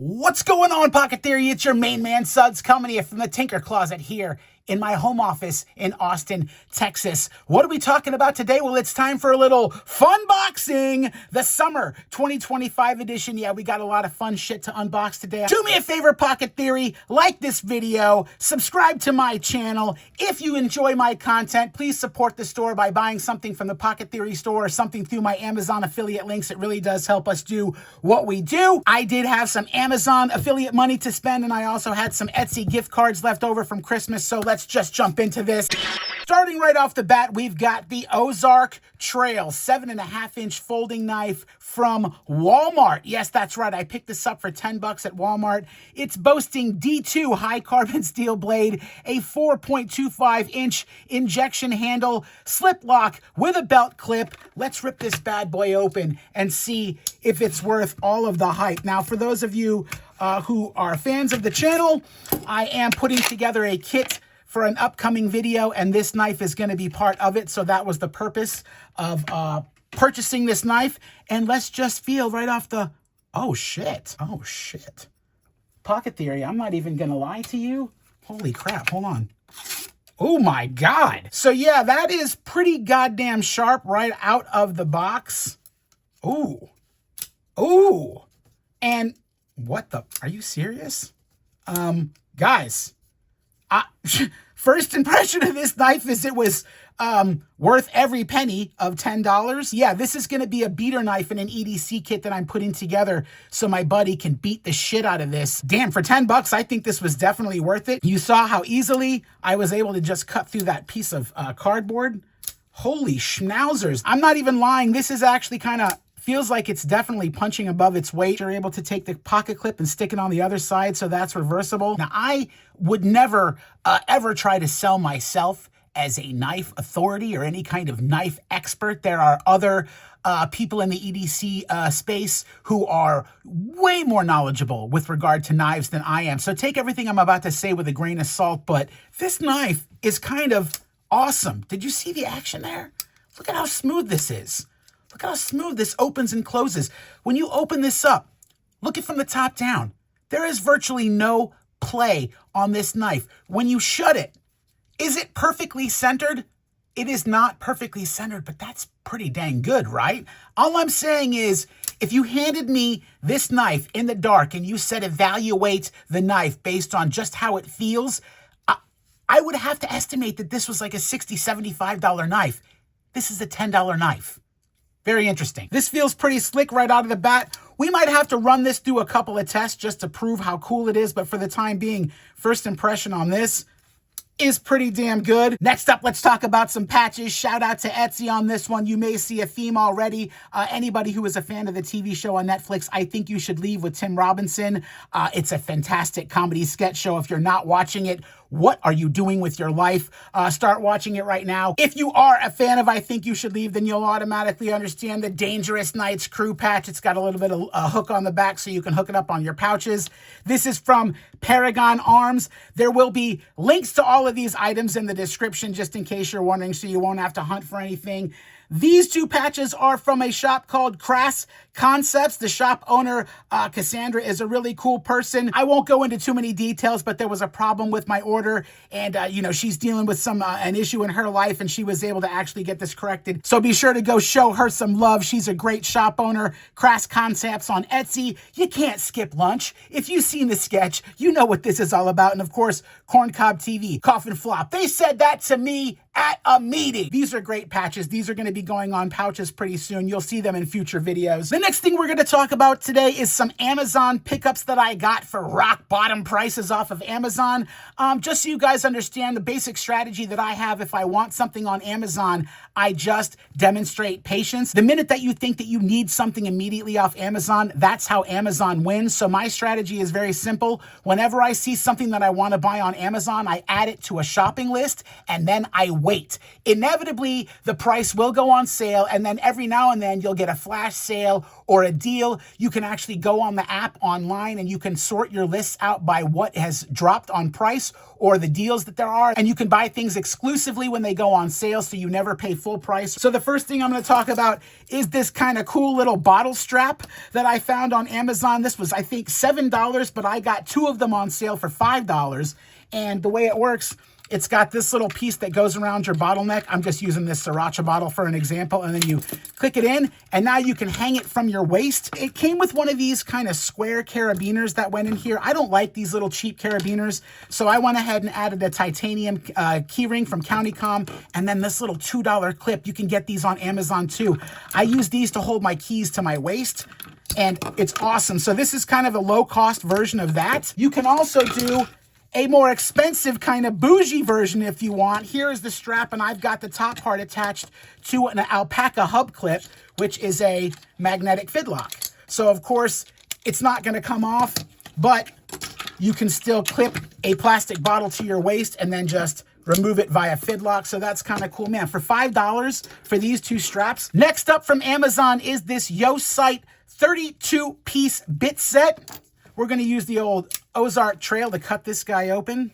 What's going on, Pocket Theory? It's your main man, Suds, coming here from the Tinker Closet here in my home office in Austin, Texas. What are we talking about today? Well, it's time for a little fUNboxing, the summer 2025 edition. Yeah, we got a lot of fun shit to unbox today. Do me a favor, Pocket Theory, like this video, subscribe to my channel. If you enjoy my content, please support the store by buying something from the Pocket Theory store or something through my Amazon affiliate links. It really does help us do what we do. I did have some Amazon affiliate money to spend, and I also had some Etsy gift cards left over from Christmas, so let's just jump into this. Starting right off the bat, we've got the Ozark Trail 7.5-inch folding knife from Walmart. Yes, that's right. I picked this up for $10 at Walmart. It's boasting D2 high carbon steel blade, a 4.25-inch injection handle, slip lock with a belt clip. Let's rip this bad boy open and see if it's worth all of the hype. Now, for those of you who are fans of the channel, I am putting together a kit for an upcoming video, and this knife is going to be part of it. So that was the purpose of purchasing this knife. And let's just feel right off the, oh shit. Pocket Theory, I'm not even going to lie to you. Holy crap, hold on. Oh my God. So yeah, that is pretty goddamn sharp right out of the box. Ooh. And what the, are you serious? Guys, first impression of this knife is it was worth every penny of $10. Yeah, this is going to be a beater knife in an EDC kit that I'm putting together so my buddy can beat the shit out of this. Damn, for $10, I think this was definitely worth it. You saw how easily I was able to just cut through that piece of cardboard. Holy schnauzers. I'm not even lying. This is actually kind of feels like it's definitely punching above its weight. You're able to take the pocket clip and stick it on the other side, so that's reversible. Now, I would never, ever try to sell myself as a knife authority or any kind of knife expert. There are other people in the EDC space who are way more knowledgeable with regard to knives than I am. So take everything I'm about to say with a grain of salt, but this knife is kind of awesome. Did you see the action there? Look at how smooth this is. Look how smooth this opens and closes. When you open this up, look at it from the top down. There is virtually no play on this knife. When you shut it, is it perfectly centered? It is not perfectly centered, but that's pretty dang good, right? All I'm saying is, if you handed me this knife in the dark and you said evaluate the knife based on just how it feels, I would have to estimate that this was like a $60, $75 knife. This is a $10 knife. Very interesting. This feels pretty slick right out of the bat. We might have to run this through a couple of tests just to prove how cool it is, but for the time being, first impression on this is pretty damn good. Next up, let's talk about some patches. Shout out to Etsy on this one. You may see a theme already. Anybody who is a fan of the TV show on Netflix, I Think You Should Leave with Tim Robinson. It's a fantastic comedy sketch show. If you're not watching it, what are you doing with your life? Start watching it right now. If you are a fan of I Think You Should Leave, then you'll automatically understand the Dangerous Nights crew patch. It's got a little bit of a hook on the back so you can hook it up on your pouches. This is from Paragon Arms. There will be links to all of these items in the description just in case you're wondering, so you won't have to hunt for anything. These two patches are from a shop called Crass Concepts. The shop owner, Cassandra, is a really cool person. I won't go into too many details, but there was a problem with my order, and you know, she's dealing with an issue in her life, and she was able to actually get this corrected. So be sure to go show her some love. She's a great shop owner. Crass Concepts on Etsy. You can't skip lunch. If you've seen the sketch, you know what this is all about. And of course, CornCob TV, Coffin Flop. They said that to me at a meeting. These are great patches. These are going to be going on pouches pretty soon. You'll see them in future videos. The next thing we're going to talk about today is some Amazon pickups that I got for rock bottom prices off of Amazon. Just so you guys understand the basic strategy that I have if I want something on Amazon, I just demonstrate patience. The minute that you think that you need something immediately off Amazon, that's how Amazon wins. So my strategy is very simple. Whenever I see something that I want to buy on Amazon, I add it to a shopping list, and then I wait wait. Inevitably, the price will go on sale, and then every now and then you'll get a flash sale or a deal. You can actually go on the app online and you can sort your lists out by what has dropped on price or the deals that there are, and you can buy things exclusively when they go on sale, so you never pay full price. So the first thing I'm going to talk about is this kind of cool little bottle strap that I found on Amazon. This was, I think, $7, but I got 2 of them on sale for $5. And the way it works, it's got this little piece that goes around your bottleneck. I'm just using this Sriracha bottle for an example. And then you click it in, and now you can hang it from your waist. It came with one of these kind of square carabiners that went in here. I don't like these little cheap carabiners, so I went ahead and added a titanium key ring from CountyCom, and then this little $2 clip. You can get these on Amazon too. I use these to hold my keys to my waist, and it's awesome. So this is kind of a low-cost version of that. You can also do a more expensive kind of bougie version if you want. Here is the strap, and I've got the top part attached to an alpaca hub clip, which is a magnetic fidlock. So of course, it's not gonna come off, but you can still clip a plastic bottle to your waist and then just remove it via fidlock. So that's kind of cool, man. For $5 for these 2 straps. Next up from Amazon is this Yosight 32-piece bit set. We're going to use the old Ozark trail to cut this guy open.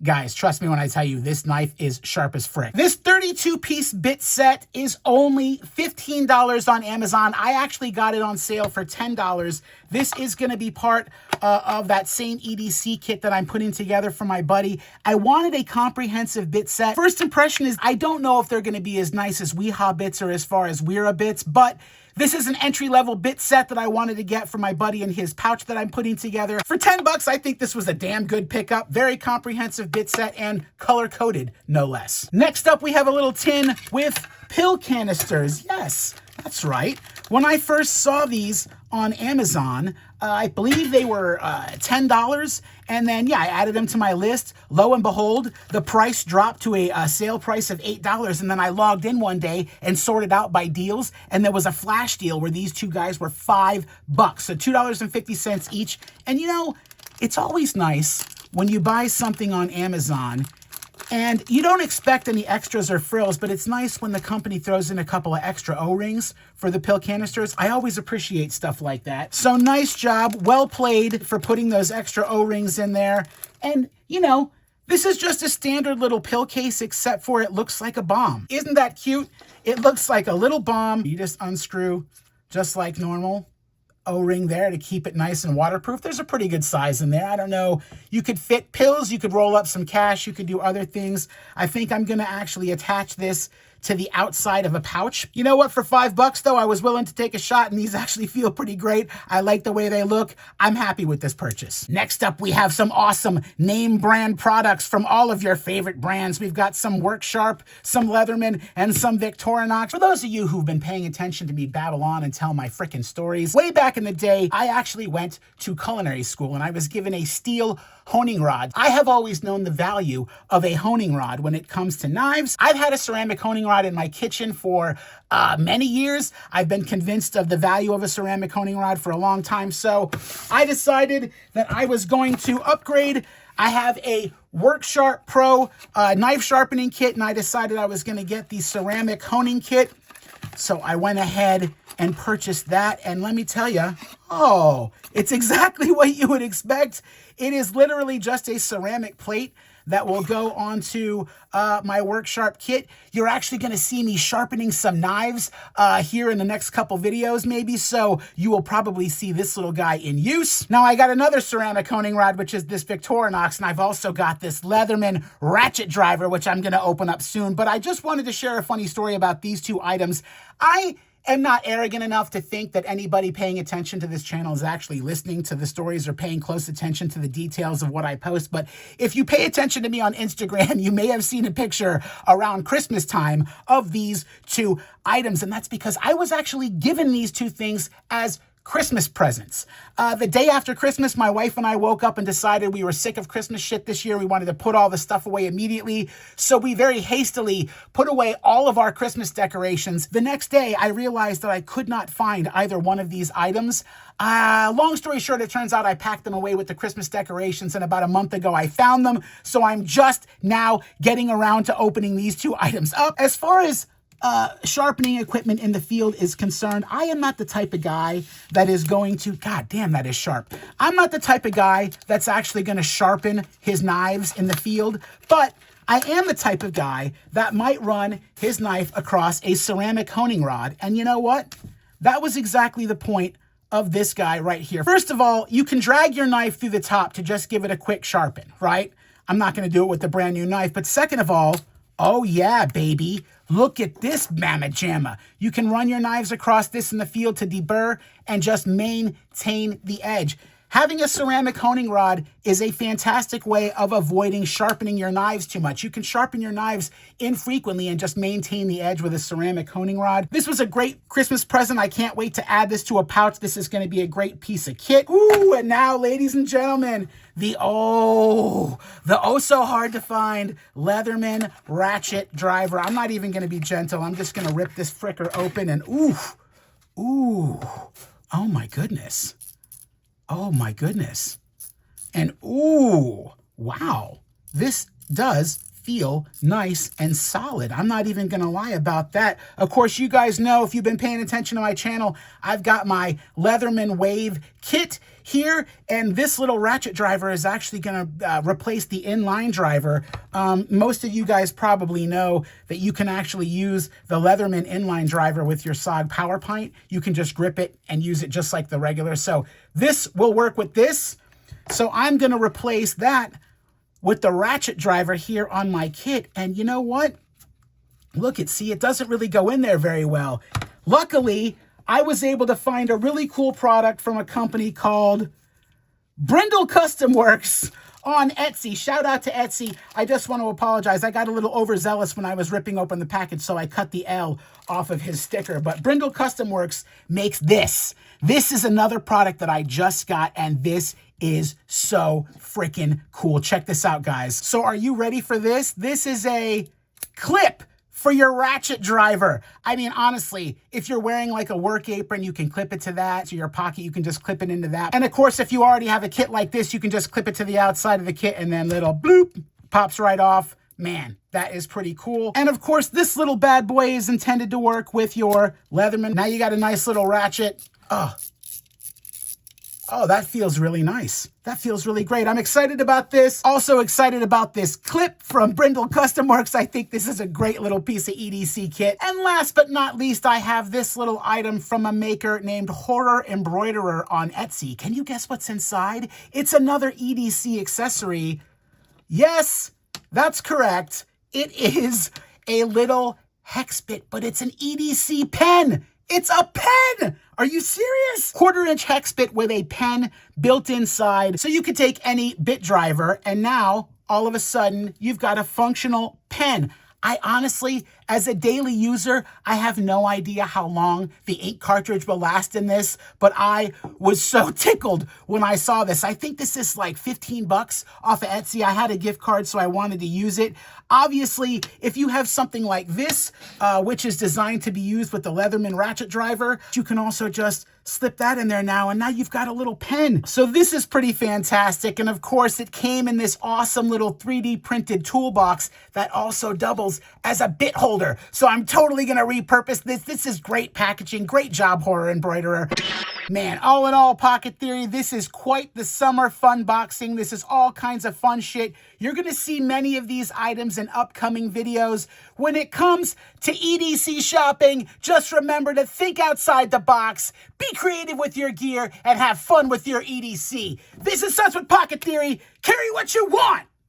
Guys, trust me when I tell you, this knife is sharp as frick. This 32-piece bit set is only $15 on Amazon. I actually got it on sale for $10. This is going to be part of that same EDC kit that I'm putting together for my buddy. I wanted a comprehensive bit set. First impression is I don't know if they're going to be as nice as Weehaw bits or as far as Wera bits, but this is an entry-level bit set that I wanted to get for my buddy in his pouch that I'm putting together. For 10 bucks, I think this was a damn good pickup. Very comprehensive bit set and color-coded, no less. Next up, we have a little tin with pill canisters. Yes, that's right. When I first saw these on Amazon, I believe they were $10. And then, yeah, I added them to my list. Lo and behold, the price dropped to a sale price of $8. And then I logged in one day and sorted out by deals. And there was a flash deal where these 2 guys were $5. So $2.50 each. And you know, it's always nice when you buy something on Amazon and you don't expect any extras or frills, but it's nice when the company throws in a couple of extra O-rings for the pill canisters. I always appreciate stuff like that. So nice job, well played for putting those extra O-rings in there. And, you know, this is just a standard little pill case, except for it looks like a bomb. Isn't that cute? It looks like a little bomb. You just unscrew just like normal. O-ring there to keep it nice and waterproof. There's a pretty good size in there. I don't know. You could fit pills. You could roll up some cash. You could do other things. I think I'm going to actually attach this to the outside of a pouch. You know what? For $5 though, I was willing to take a shot, and these actually feel pretty great. I like the way they look. I'm happy with this purchase. Next up, we have some awesome name brand products from all of your favorite brands. We've got some Worksharp, some Leatherman, and some Victorinox. For those of you who've been paying attention to me babble on and tell my frickin' stories, way back in the day, I actually went to culinary school and I was given a steel honing rod. I have always known the value of a honing rod when it comes to knives. I've had a ceramic honing rod in my kitchen for many years. I've been convinced of the value of a ceramic honing rod for a long time, so I decided that I was going to upgrade. I have a Worksharp Pro knife sharpening kit, and I decided I was going to get the ceramic honing kit. So I went ahead and purchased that, and let me tell you, oh, it's exactly what you would expect. It is literally just a ceramic plate that will go onto my Worksharp kit. You're actually going to see me sharpening some knives here in the next couple videos maybe, so you will probably see this little guy in use. Now I got another ceramic honing rod, which is this Victorinox, and I've also got this Leatherman ratchet driver, which I'm going to open up soon, but I just wanted to share a funny story about these 2 items. I am not arrogant enough to think that anybody paying attention to this channel is actually listening to the stories or paying close attention to the details of what I post. But if you pay attention to me on Instagram, you may have seen a picture around Christmas time of these 2 items. And that's because I was actually given these 2 things as Christmas presents. The day after Christmas, my wife and I woke up and decided we were sick of Christmas shit this year. We wanted to put all the stuff away immediately. So we very hastily put away all of our Christmas decorations. The next day, I realized that I could not find either one of these items. Long story short, it turns out I packed them away with the Christmas decorations, and about a month ago I found them. So I'm just now getting around to opening these two items up. As far as sharpening equipment in the field is concerned, I am not the type of guy that is going to, God damn, that is sharp. I'm not the type of guy that's actually going to sharpen his knives in the field, but I am the type of guy that might run his knife across a ceramic honing rod. And you know what? That was exactly the point of this guy right here. First of all, you can drag your knife through the top to just give it a quick sharpen, right? I'm not going to do it with the brand new knife. But second of all, oh yeah, baby, look at this mamma jamma. You can run your knives across this in the field to deburr and just maintain the edge. Having a ceramic honing rod is a fantastic way of avoiding sharpening your knives too much. You can sharpen your knives infrequently and just maintain the edge with a ceramic honing rod. This was a great Christmas present. I can't wait to add this to a pouch. This is going to be a great piece of kit. Ooh, and now, ladies and gentlemen, the oh so hard to find Leatherman Ratchet driver. I'm not even going to be gentle. I'm just going to rip this fricker open and ooh, oh my goodness. Oh my goodness. And ooh, wow. This does feel nice and solid. I'm not even gonna lie about that. Of course, you guys know, if you've been paying attention to my channel, I've got my Leatherman Wave kit here, and this little ratchet driver is actually gonna replace the inline driver. Most of you guys probably know that you can actually use the Leatherman inline driver with your SOG power pint. You can just grip it and use it just like the regular. So this will work with this. So I'm gonna replace that with the ratchet driver here on my kit. And you know what? Look, see, it doesn't really go in there very well. Luckily, I was able to find a really cool product from a company called BRNDL CustomWorks on Etsy. Shout out to Etsy. I just want to apologize. I got a little overzealous when I was ripping open the package, so I cut the L off of his sticker. But BRNDL CustomWorks makes this. This is another product that I just got, and this is so freaking cool. Check this out, guys. So are you ready for this? This is a clip for your ratchet driver. I mean, honestly, if you're wearing like a work apron, you can clip it to that. To your pocket, you can just clip it into that. And of course, if you already have a kit like this, you can just clip it to the outside of the kit and then little bloop, pops right off. Man, that is pretty cool. And of course, this little bad boy is intended to work with your Leatherman. Now you got a nice little ratchet. Oh, that feels really nice. That feels really great. I'm excited about this. Also excited about this clip from BRNDL CustomWorks. I think this is a great little piece of EDC kit. And last but not least, I have this little item from a maker named Horror Embroiderer on Etsy. Can you guess what's inside? It's another EDC accessory. Yes, that's correct. It is a little hex bit, but it's an EDC pen. It's a pen! Are you serious? 1/4-inch hex bit with a pen built inside. So you could take any bit driver and now, all of a sudden, you've got a functional pen. I honestly, as a daily user, I have no idea how long the ink cartridge will last in this, but I was so tickled when I saw this. I think this is like 15 bucks off of Etsy. I had a gift card, so I wanted to use it. Obviously, if you have something like this, which is designed to be used with the Leatherman ratchet driver, you can also just slip that in there now, and now you've got a little pen. So this is pretty fantastic, and of course, it came in this awesome little 3D printed toolbox that also doubles as a bit holder. So I'm totally gonna repurpose this. This is great packaging. Great job, Horror Embroiderer. Man, all in all, Pocket Theory, this is quite the summer fUNboxing. This is all kinds of fun shit. You're gonna see many of these items in upcoming videos. When it comes to EDC shopping, just remember to think outside the box, be creative with your gear, and have fun with your EDC. This is Suds with Pocket Theory. Carry what you want.